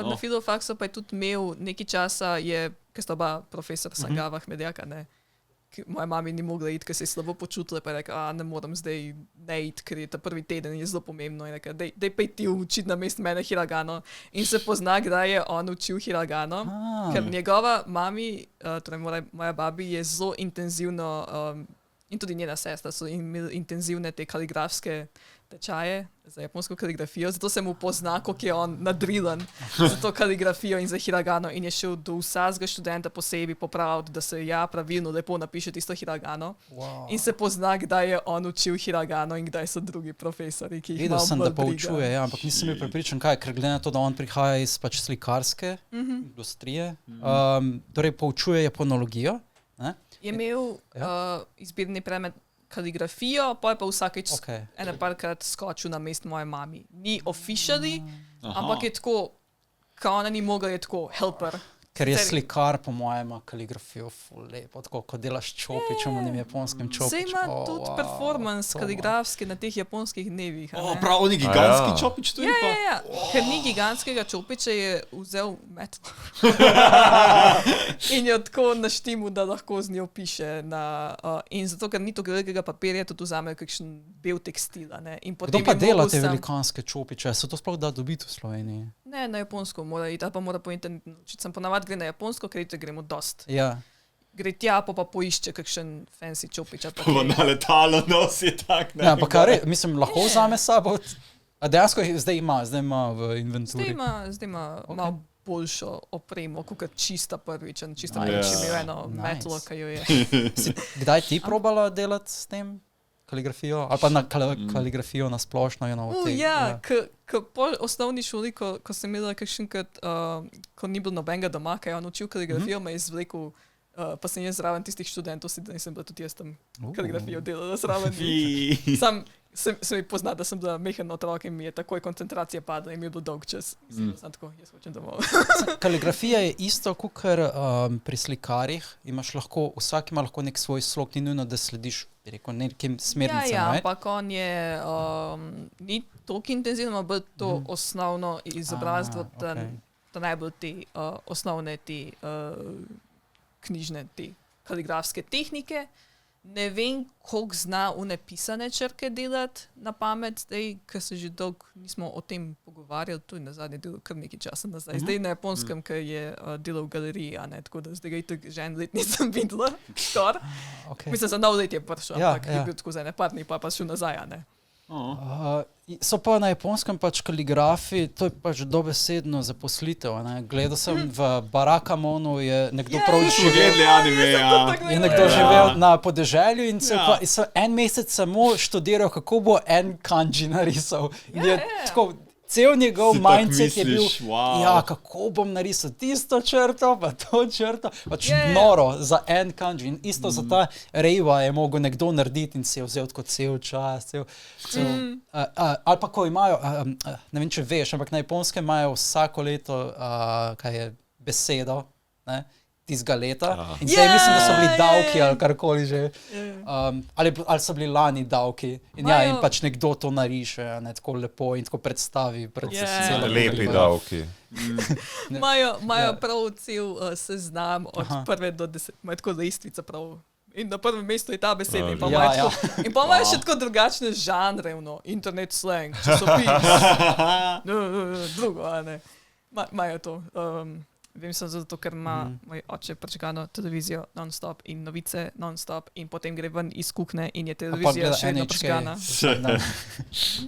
Na filofaksu pa je tudi imel nekaj časa, ker sta oba profesor Sangava Ahmedjaka, ne. Moja mami ni mogla iti, ker se je slabo počutila, pa je rekla, ne moram zdaj ne iti, ker je ta prvi teden je zelo pomembno. In rekla, daj pa ti učiti namesto mene hiragano. In se pozna, kdaj je on učil hiragano, ker njegova mami, torej moja babi, je zelo intenzivno, in tudi njena sestra so imeli intenzivne te kaligrafske tečaje za japonsko kaligrafijo, zato se mu pozna, koliko je on nadrilan za to kaligrafijo in za hiragano in je šel do vsakega študenta posebej popraviti, da se pravilno lepo napiše tisto hiragano. Wow. In se pozna, kdaj je on učil hiragano in kdaj so drugi profesori, ki jih Videl sem, da briga. poučuje, ja, ampak nisem bil prepričan, kaj, ker glede na to, da on prihaja iz pač slikarske industrije, torej poučuje japonologijo, ne? Je imel izbirni predmet kaligrafijo, pa je pa vsakeč ene parkrat skočil na mest moje mami. Ni officially, ampak je tako, kao ona ni mogla, je tako helper. Ker je slikar, po mojem, kaligrafijo ful lepo, tako kot delaš čopičem v njim japonskem čopiču. Sej ima tudi performance kaligrafski na teh japonskih dnevih. Prav, oni gigantski čopič tu je pa. Ja. Ker ni gigantskega čopiča, je vzel metal. In jo tako naštimu, da lahko z njo piše. In zato, ker ni to velikega papirja, tudi vzamejo kakšen bel tekstil. Kdo pa dela te velikanske čopiče? Se to sploh da dobiti v Sloveniji? Ne, na japonsko mora iti, ali pa mora po internetu naučiti. Sem ponavadi gre na japonsko, ker gremo dost. Ja. Gre tja, pa poišče kakšen fancy čopič. Pa na letalo nosi tak. Ja, pa kar je, mislim, lahko vzame sabo. A dejansko zdaj ima v inventuri. Zdaj ima malo boljšo opremo, kot čista prvič. Čista prvič je imel eno metlo, ki jo je. Kdaj ti probala delati s tem? Kaligrafijo? Ali pa na kaligrafijo na splošno? Po osnovni šoli, ko sem imela kakšenkrat, ko ni bilo nobenega doma, kaj je on učil kaligrafijo, me je izvlekel, pa sem jaz zraven tistih študentov, da nisem bila tudi jaz tam kaligrafijo delala zraven. Sam se mi pozna, da sem bila mehen otrok in mi je takoj koncentracija padla in mi je bilo dolg čas. Sem tako, jaz hočem domov. Kaligrafija je isto, kakor pri slikarjih. Vsak ima lahko nek svoj slog, ni nujno, da slediš nekim smernicam. Ja, ampak on je ni toliko intenzivno, bolj to osnovno izobrazbo, da najbolj te osnovne te knjižne, te kaligrafske tehnike. Ne vem, koliko zna pisane črke delati na pamet, zdaj, ker se že dolgo nismo o tem pogovarjali, to je na zadnje delo kar nekaj časa nazaj. Zdaj na japonskem, ker je delal v galeriji, tako da zdaj ga že en let nisem videla. Mislim, za nov let je prišel, ampak je bil tako za par dni, pa šel nazaj, So pa na japonskem pač kaligrafi, to je pač dobesedno zaposlitev. Gledal sem v Barakamonu, je nekdo živel na podeželju in so en mesec samo študiral, kako bo en kanji narisal. Cel njegov mindset je bil, kako bom narisal tisto črto, pa to črto, pač noro za en kanji. In isto za ta Reiwa je mogel nekdo narediti in se je vzel tako cel čas. Ali pa ko imajo, ne vem, če veš, ampak na japonskem imajo vsako leto, kaj je besedo, tistega leta. In zdaj mislim, da so bili davki ali karkoli že. Ali so bili lani davki. In pač nekdo to nariše, tako lepo in tako predstavi. Lepi davki. Imajo prav cel seznam od 1 do 10, imajo tako lestvica prav. In na prvem mestu je ta beseda. In pa imajo še tako drugačne žanre, internet slang, časopis. Drugo, imajo to. Vem sem zato, ker ima moj oče pričakano televizijo non-stop in novice non-stop in potem gre ven iz kuhne in je televizija še vedno pričakana.